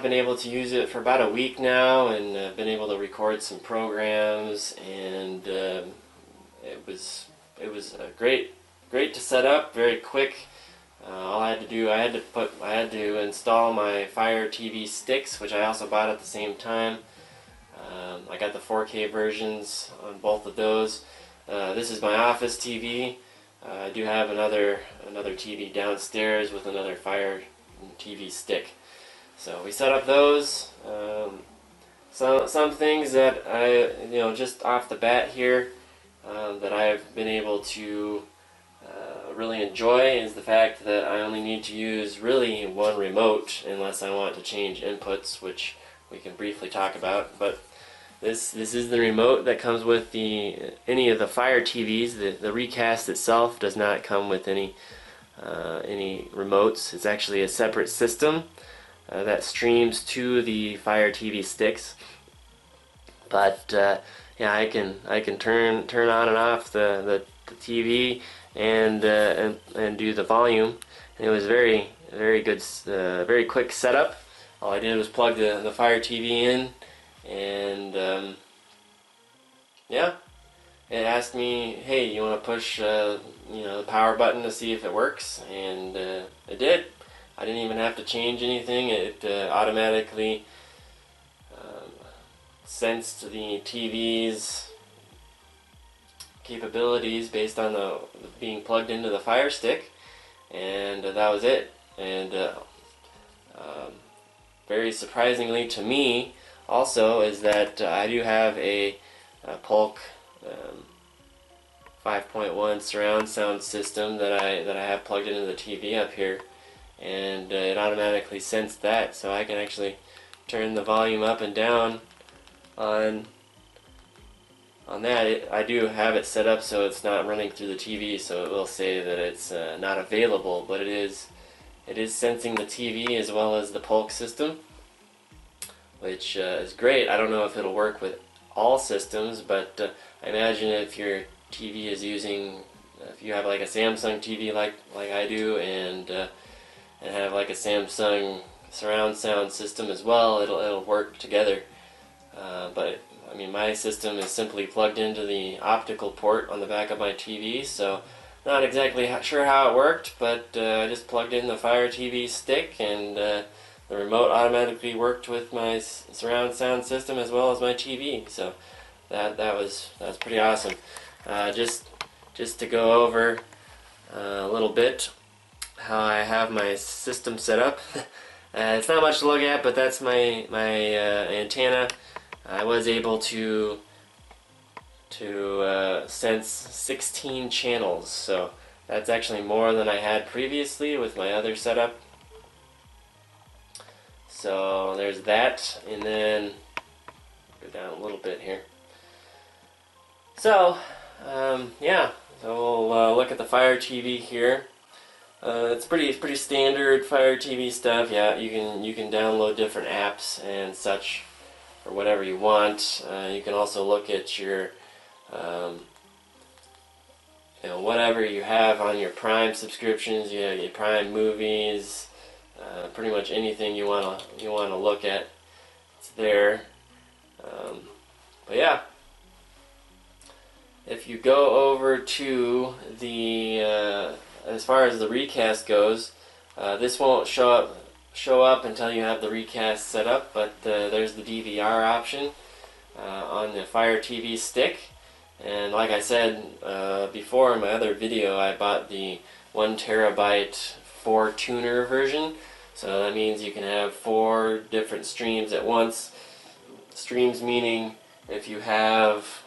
been able to use it for about a week now, and I've been able to record some programs, and it was great to set up, very quick. All I had to do, I had to install my Fire TV sticks, which I also bought at the same time. I got the 4K versions on both of those. This is my office TV. I do have another TV downstairs with another Fire TV stick. So we set up those. Some things that I, just off the bat here, that I've been able to really enjoy is the fact that I only need to use really one remote unless I want to change inputs, which we can briefly talk about. But this is the remote that comes with any of the Fire TVs. The Recast itself does not come with any remotes. It's actually a separate system that streams to the Fire TV sticks. But yeah, I can turn on and off the TV and do the volume. And it was very good, very quick setup. All I did was plug the Fire TV in, and yeah, it asked me, hey, you want to push the power button to see if it works, and it did. I didn't even have to change anything. It automatically sensed the TV's capabilities based on the being plugged into the Fire Stick, and that was it. And very surprisingly to me also is that I do have a Polk 5.1 surround sound system that I have plugged into the TV up here, and it automatically sensed that, so I can actually turn the volume up and down on that. I do have it set up so it's not running through the TV, so it will say that it's not available, but it is sensing the TV as well as the Polk system, which is great. I don't know if it'll work with all systems, but I imagine if your TV is using, if you have like a Samsung TV like I do, and have like a Samsung surround sound system as well, it'll work together. But I mean, my system is simply plugged into the optical port on the back of my TV, so not exactly sure how it worked, but I just plugged in the Fire TV stick, and the remote automatically worked with my surround sound system as well as my TV. So that was pretty awesome. Just to go over a little bit how I have my system set up. It's not much to look at, but that's my antenna. I was able to sense 16 channels, so that's actually more than I had previously with my other setup. So there's that, and then go down a little bit here. So yeah, so we'll look at the Fire TV here. It's pretty standard Fire TV stuff. Yeah, you can download different apps and such for whatever you want. You can also look at your whatever you have on your Prime subscriptions. You have your Prime movies, pretty much anything you wanna look at, it's there. But yeah, if you go over to the as far as the Recast goes, this won't show up until you have the Recast set up, but there's the DVR option on the Fire TV stick. And like I said before in my other video, I bought the 1 terabyte 4 tuner version, so that means you can have 4 different streams at once. Streams meaning if you have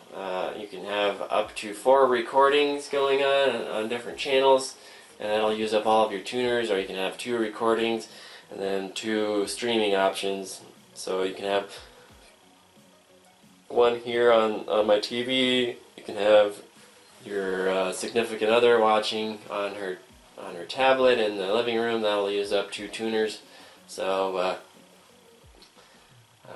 you can have up to 4 recordings going on different channels, and that'll use up all of your tuners. Or you can have 2 recordings and then 2 streaming options. So you can have one here on my TV. You can have your significant other watching on her tablet in the living room. That'll use up 2 tuners. So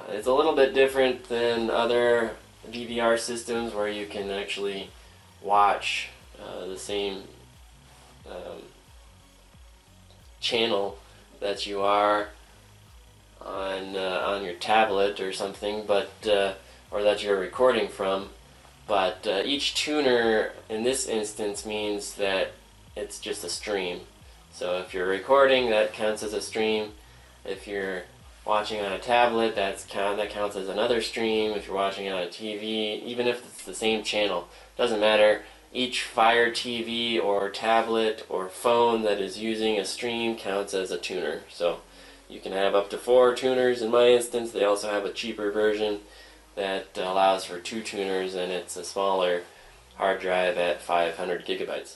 it's a little bit different than other DVR systems where you can actually watch the same channel that you are on your tablet or something, but or that you're recording from. But each tuner in this instance means that it's just a stream. So if you're recording, that counts as a stream. If you're watching on a tablet, that counts as another stream. If you're watching on a TV, even if it's the same channel, doesn't matter. Each Fire TV or tablet or phone that is using a stream counts as a tuner. So you can have up to 4 tuners in my instance. They also have a cheaper version that allows for 2 tuners, and it's a smaller hard drive at 500 gigabytes.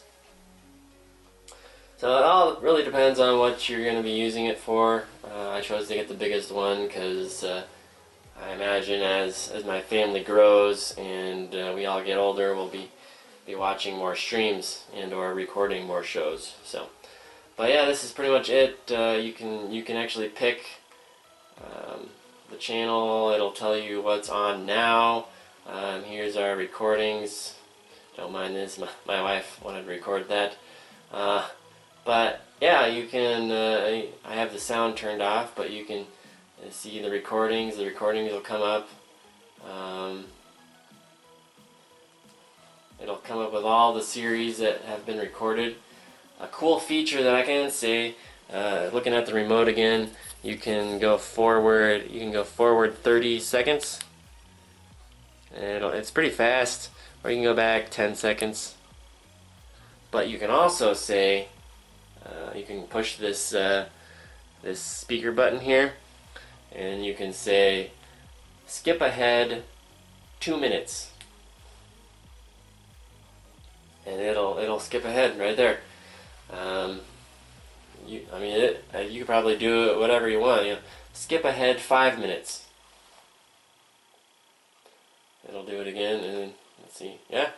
So it all really depends on what you're going to be using it for. I chose to get the biggest one because I imagine as my family grows and we all get older, we'll be watching more streams and or recording more shows. So, but yeah, this is pretty much it. You can actually pick the channel. It'll tell you what's on now. Here's our recordings. Don't mind this. My wife wanted to record that. But yeah, you can. I have the sound turned off, but you can see the recordings. The recordings will come up. It'll come up with all the series that have been recorded. A cool feature that I can say, looking at the remote again, you can go forward. You can go forward 30 seconds. And it's pretty fast. Or you can go back 10 seconds. But you can also say, you can push this this speaker button here, and you can say skip ahead 2 minutes, and it'll skip ahead right there. You could probably do it whatever you want. Skip ahead 5 minutes. It'll do it again, and let's see. Yeah,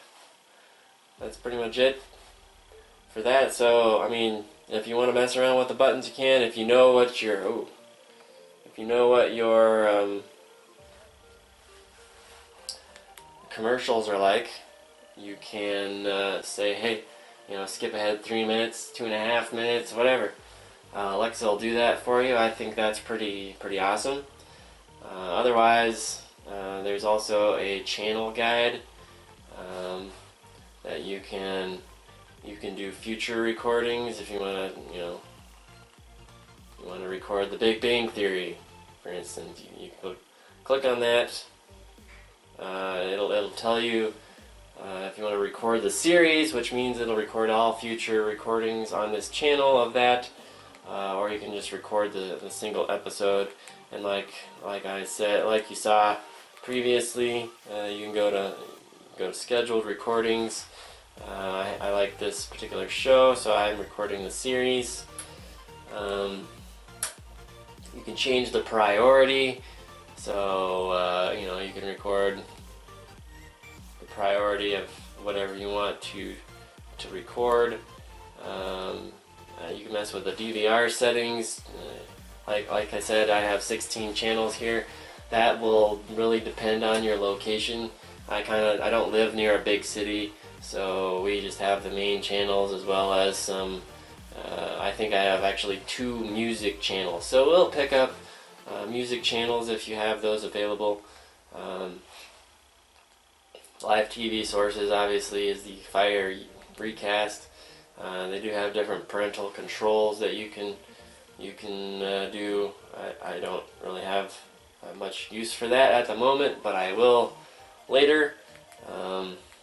that's pretty much it for that. So I mean, if you want to mess around with the buttons, you can. If you know what your commercials are like, you can say, hey, skip ahead 3 minutes, 2.5 minutes, whatever. Alexa will do that for you. I think that's pretty awesome. Otherwise, there's also a channel guide that you can do future recordings if you want to record the Big Bang Theory, for instance. You can click on that. It'll tell you if you want to record the series, which means it'll record all future recordings on this channel of that, or you can just record the single episode. And like I said, like you saw previously, you can go to scheduled recordings. I like this particular show, so I'm recording the series. You can change the priority, so you can record the priority of whatever you want to record. You can mess with the DVR settings. Like I said, I have 16 channels here. That will really depend on your location. I don't live near a big city, so we just have the main channels as well as some. I think I have actually 2 music channels, so we'll pick up music channels if you have those available. Live TV sources obviously is the Fire Recast. They do have different parental controls that you can do. I don't really have much use for that at the moment, but I will later.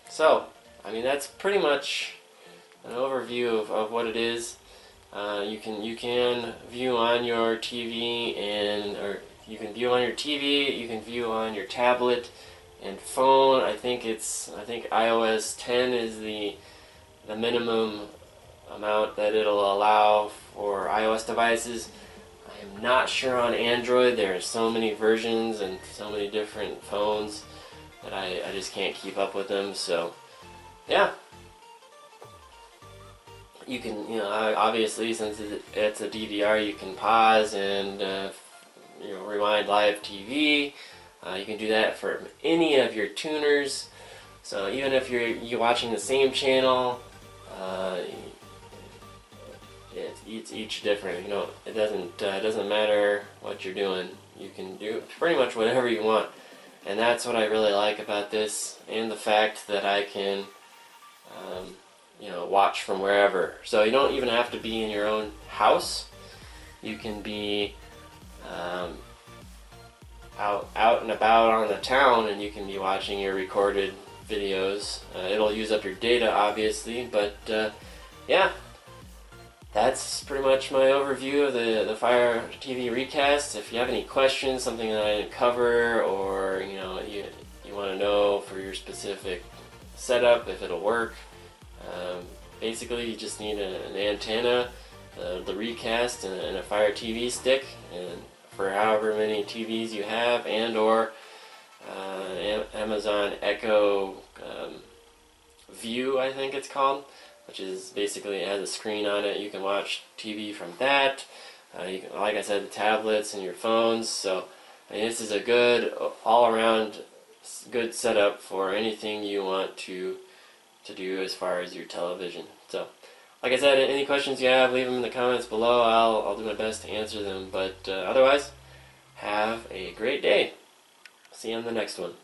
So I mean, that's pretty much an overview of what it is. You can view on your TV or you can view on your TV. You can view on your tablet and phone. I think iOS 10 is the minimum amount that it'll allow for iOS devices. I am not sure on Android. There are so many versions and so many different phones that I just can't keep up with them. So yeah, you can, obviously, since it's a DVR, you can pause and rewind live TV. You can do that for any of your tuners. So even if you're watching the same channel, it's each different. You know, it doesn't matter what you're doing. You can do pretty much whatever you want, and that's what I really like about this, and the fact that I can, you know, watch from wherever. So you don't even have to be in your own house. You can be out and about on the town, and you can be watching your recorded videos. It'll use up your data, obviously, but yeah, that's pretty much my overview of the Fire TV Recast. If you have any questions, something that I didn't cover, or you know, you want to know for your specific setup if it'll work, basically you just need an antenna, the Recast, and a Fire TV stick, and for however many TVs you have, and or Amazon Echo View, I think it's called, which is basically, it has a screen on it. You can watch TV from that. You can, like I said, the tablets and your phones. So I mean, this is a good all-around good setup for anything you want to do as far as your television. So like I said, any questions you have, leave them in the comments below. I'll do my best to answer them. But otherwise, have a great day. See you on the next one.